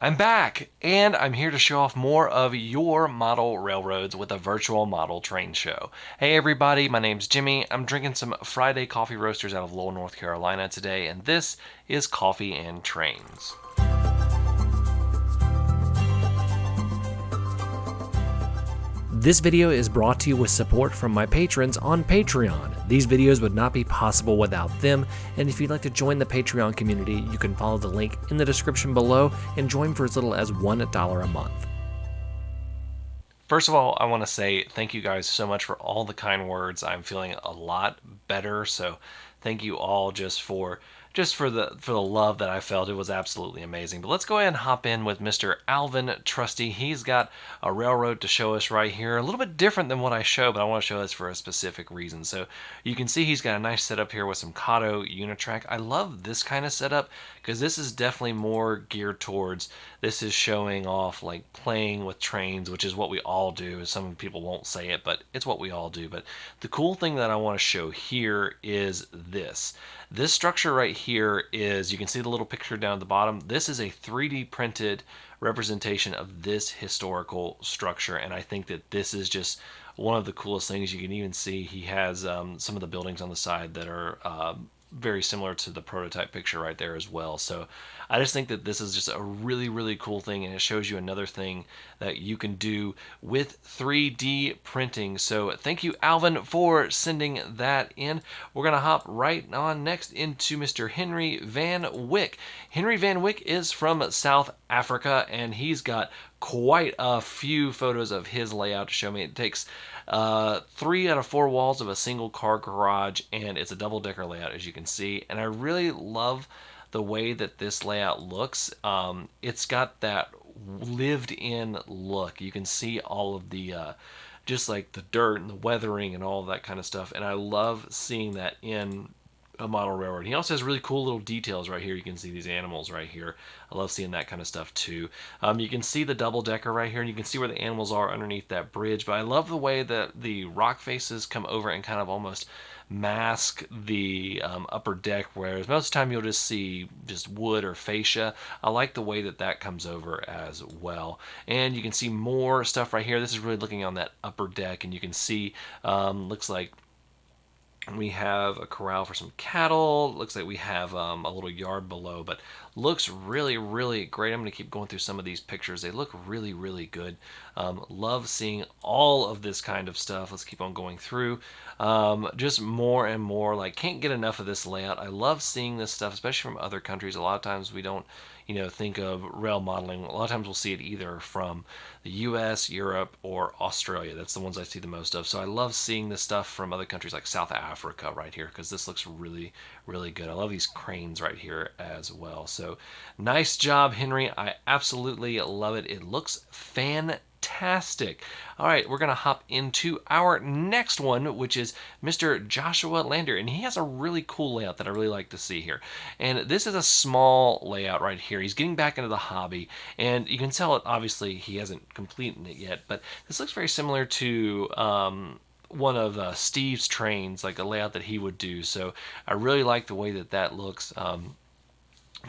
I'm back, and I'm here to show off more of your model railroads with a virtual model train show. Hey everybody, my name's Jimmy. I'm drinking some Friday coffee roasters out of Lowell, North Carolina today, and this is Coffee and Trains. This video is brought to you with support from my patrons on Patreon. These videos would not be possible without them, and if you'd like to join the Patreon community, you can follow the link in the description below and join for as little as $1 a month. First of all, I want to say thank you guys so much for all the kind words. I'm feeling a lot better, so thank you all just for the love that I felt. It was absolutely amazing. But let's go ahead and hop in with Mr. Alvin Trusty. He's got a railroad to show us right here. A little bit different than what I show, but I want to show this for a specific reason. So you can see he's got a nice setup here with some Kato Unitrack. I love this kind of setup because this is definitely more geared towards, this is showing off like playing with trains, which is what we all do. Some people won't say it, but it's what we all do. But the cool thing that I want to show here is this. This structure right here is, you can see the little picture down at the bottom. This is a 3D printed representation of this historical structure, and I think that this is just one of the coolest things. You can even see he has some of the buildings on the side that are very similar to the prototype picture right there as well. So I just think that this is just a really, really cool thing, and it shows you another thing that you can do with 3D printing. So thank you, Alvin, for sending that in. We're going to hop right on next into Mr. Henry Van Wyck. Henry Van Wyck is from South Africa, and he's got quite a few photos of his layout to show me. It takes 3 out of 4 walls of a single car garage, and it's a double-decker layout, as you can see. And I really love the way that this layout looks. It's got that lived-in look. You can see all of the just like the dirt and the weathering and all of that kind of stuff, and I love seeing that in a model railroad. He also has really cool little details right here. You can see these animals right here. I love seeing that kind of stuff too. You can see the double decker right here, and you can see where the animals are underneath that bridge. But I love the way that the rock faces come over and kind of almost mask the upper deck, whereas most of the time you'll just see just wood or fascia. I like the way that that comes over as well. And you can see more stuff right here. This is really looking on that upper deck, and you can see looks like we have a corral for some cattle. Looks like we have a little yard below, but looks really, really great. I'm going to keep going through some of these pictures. They look really, really good. Love seeing all of this kind of stuff. Let's keep on going through. Just more and more, like, can't get enough of this layout. I love seeing this stuff, especially from other countries. A lot of times we don't, think of rail modeling. A lot of times we'll see it either from the US, Europe, or Australia. That's the ones I see the most of. So I love seeing this stuff from other countries like South Africa right here, because this looks really, really good. I love these cranes right here as well. So nice job, Henry. I absolutely love it. It looks fantastic. All right, we're going to hop into our next one, which is Mr. Joshua Lander, and he has a really cool layout that I really like to see here. And this is a small layout right here. He's getting back into the hobby, and you can tell it, obviously he hasn't completed it yet, but this looks very similar to one of Steve's trains, like a layout that he would do. So I really like the way that that looks.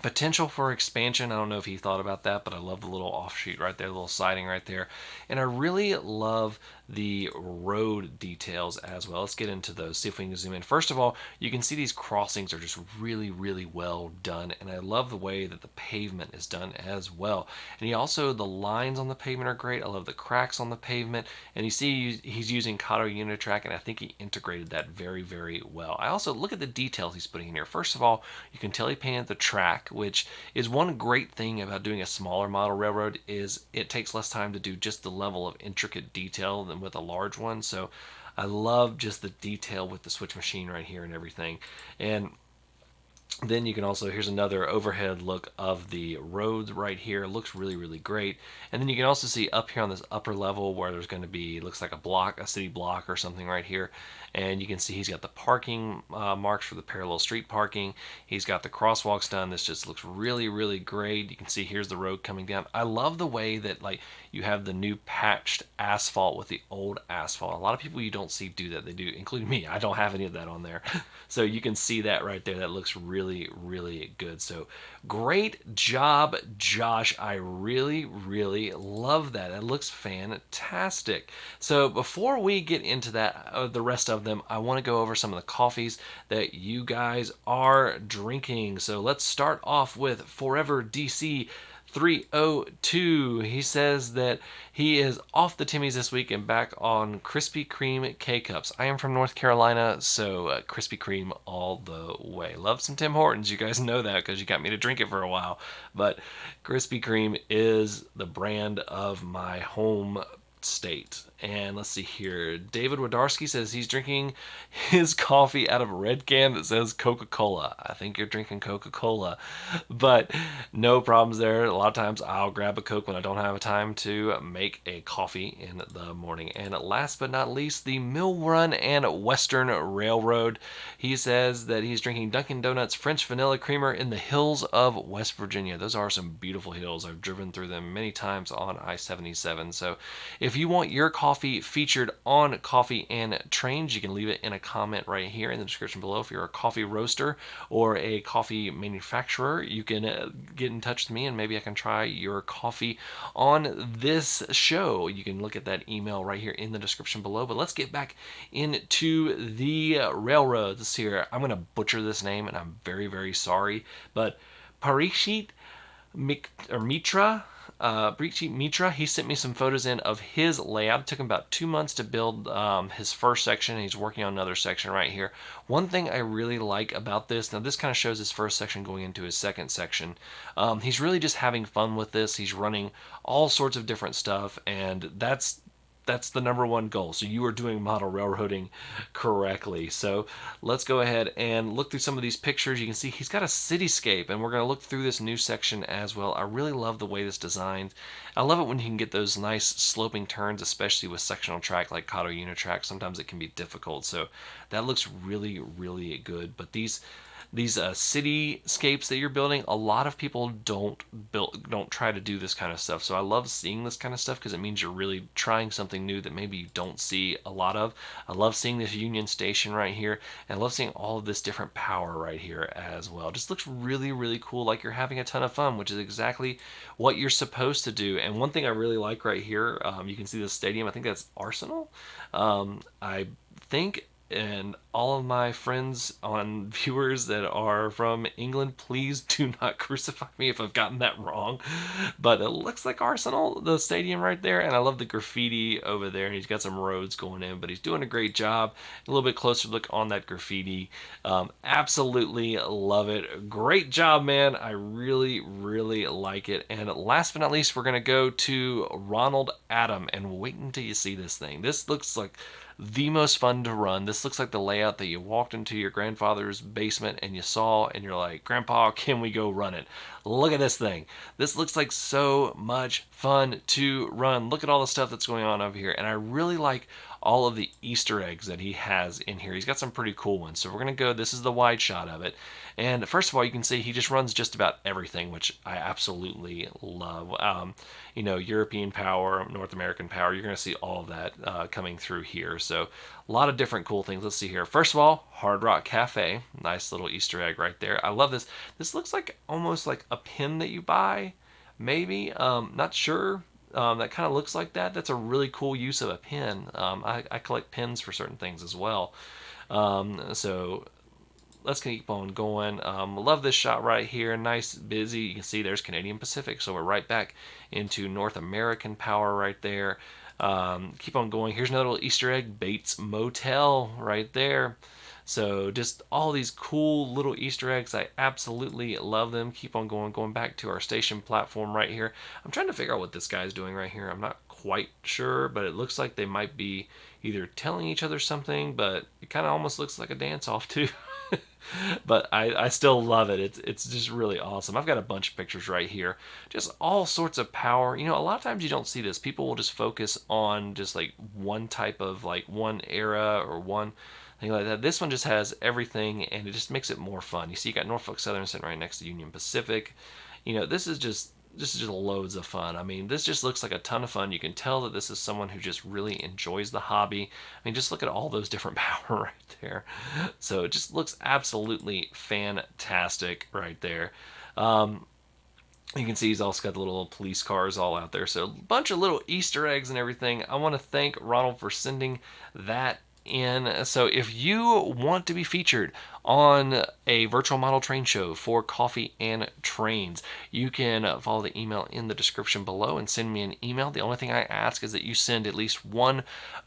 Potential for expansion. I don't know if he thought about that, but I love the little offshoot right there, the little siding right there. And I really love the road details as well. Let's get into those, see if we can zoom in. First of all, you can see these crossings are just really, really well done, and I love the way that the pavement is done as well. And he also, the lines on the pavement are great. I love the cracks on the pavement, and you see he's using Kato Unitrack, and I think he integrated that very, very well. I also look at the details he's putting in here. First of all, you can tell he painted the track, which is one great thing about doing a smaller model railroad, is it takes less time to do just the level of intricate detail than with a large one. So I love just the detail with the switch machine right here and everything. And then you can also, here's another overhead look of the roads right here. It looks really, really great. And then you can also see up here on this upper level where there's going to be, looks like a block, a city block or something right here. And you can see he's got the parking marks for the parallel street parking. He's got the crosswalks done. This just looks really, really great. You can see here's the road coming down. I love the way that, like, you have the new patched asphalt with the old asphalt. A lot of people you don't see do that. They do, including me. I don't have any of that on there. So you can see that right there. That looks really really, really good. So great job, Josh. I really, really love that. It looks fantastic. So before we get into that, the rest of them, I want to go over some of the coffees that you guys are drinking. So let's start off with Forever DC 302. He says that he is off the Timmies this week and back on Krispy Kreme K-Cups. I am from North Carolina, so Krispy Kreme all the way. Love some Tim Hortons. You guys know that because you got me to drink it for a while. But Krispy Kreme is the brand of my home state. And let's see here. David Wodarski says he's drinking his coffee out of a red can that says Coca-Cola. I think you're drinking Coca-Cola, but no problems there. A lot of times I'll grab a Coke when I don't have time to make a coffee in the morning. And last but not least, the Mill Run and Western Railroad. He says that he's drinking Dunkin' Donuts French Vanilla Creamer in the hills of West Virginia. Those are some beautiful hills. I've driven through them many times on I-77. So if you want your coffee featured on Coffee and Trains, you can leave it in a comment right here in the description below. If you're a coffee roaster or a coffee manufacturer, you can get in touch with me and maybe I can try your coffee on this show. You can look at that email right here in the description below. But let's get back into the railroads here. I'm going to butcher this name and I'm very, very sorry. But Parishit Mitra, he sent me some photos in of his layout. It took him about 2 months to build his first section. He's working on another section right here. One thing I really like about this, now this kind of shows his first section going into his second section. He's really just having fun with this. He's running all sorts of different stuff, and that's the number one goal. So you are doing model railroading correctly. So let's go ahead and look through some of these pictures. You can see he's got a cityscape, and we're going to look through this new section as well. I really love the way this designed. I love it when you can get those nice sloping turns, especially with sectional track like Kato Unitrack. Sometimes it can be difficult. So that looks really, really good. But these cityscapes that you're building, a lot of people don't try to do this kind of stuff. So I love seeing this kind of stuff because it means you're really trying something new that maybe you don't see a lot of. I love seeing this Union Station right here, and I love seeing all of this different power right here as well. It just looks really, really cool, like you're having a ton of fun, which is exactly what you're supposed to do. And one thing I really like right here, you can see the stadium. I think that's Arsenal. I think. And all of my friends on viewers that are from England, please do not crucify me if I've gotten that wrong. But it looks like Arsenal, the stadium right there. And I love the graffiti over there. And he's got some roads going in, but he's doing a great job. A little bit closer look on that graffiti. Absolutely love it. Great job, man. I really, really like it. And last but not least, we're going to go to Ronald Adams. And wait until you see this thing. This looks like the most fun to run. This looks like the layout that you walked into your grandfather's basement and you saw and you're like, Grandpa, can we go run it? Look at this thing. This looks like so much fun to run. Look at all the stuff that's going on over here. And I really like all of the Easter eggs that he has in here. He's got some pretty cool ones. So we're going to go, this is the wide shot of it. And first of all, you can see he just runs just about everything, which I absolutely love. European power, North American power, you're going to see all of that coming through here. So a lot of different cool things. Let's see here. First of all, Hard Rock Cafe. Nice little Easter egg right there. I love this. This looks like almost like a pin that you buy, maybe. Not sure. That kind of looks like that. That's a really cool use of a pin. I collect pins for certain things as well. So let's keep on going. Love this shot right here. Nice, busy. You can see there's Canadian Pacific. So we're right back into North American power right there. Keep on going. Here's another little Easter egg. Bates Motel right there. So just all these cool little Easter eggs. I absolutely love them. Keep on going back to our station platform right here. I'm trying to figure out what this guy's doing right here. I'm not quite sure, but it looks like they might be either telling each other something, but it kind of almost looks like a dance-off too. But I still love it. It's just really awesome. I've got a bunch of pictures right here. Just all sorts of power. A lot of times you don't see this. People will just focus on just like one type of like one era or one thing like that. This one just has everything, and it just makes it more fun. You see, you got Norfolk Southern sitting right next to Union Pacific. This is just this is just loads of fun. I mean, this just looks like a ton of fun. You can tell that this is someone who just really enjoys the hobby. I mean, just look at all those different power right there. So it just looks absolutely fantastic right there. You can see he's also got the little police cars all out there. So a bunch of little Easter eggs and everything. I want to thank Ronald for sending that in. So if you want to be featured on a virtual model train show for Coffee and Trains, you can follow the email in the description below and send me an email. The only thing I ask is that you send at least one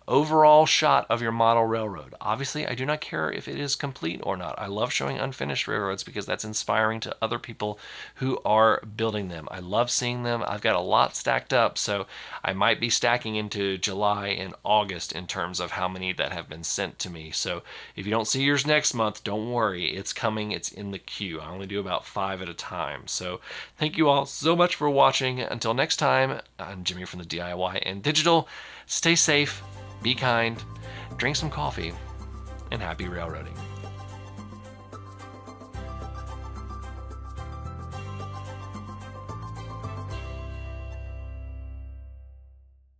overall shot of your model railroad. Obviously, I do not care if it is complete or not. I love showing unfinished railroads because that's inspiring to other people who are building them. I love seeing them. I've got a lot stacked up, so I might be stacking into July and August in terms of how many that have been sent to me. So if you don't see yours next month, don't worry. It's coming. It's in the queue. I only do about 5 at a time. So thank you all so much for watching. Until next time, I'm Jimmy from the DIY and Digital. Stay safe. Be kind, drink some coffee, and happy railroading.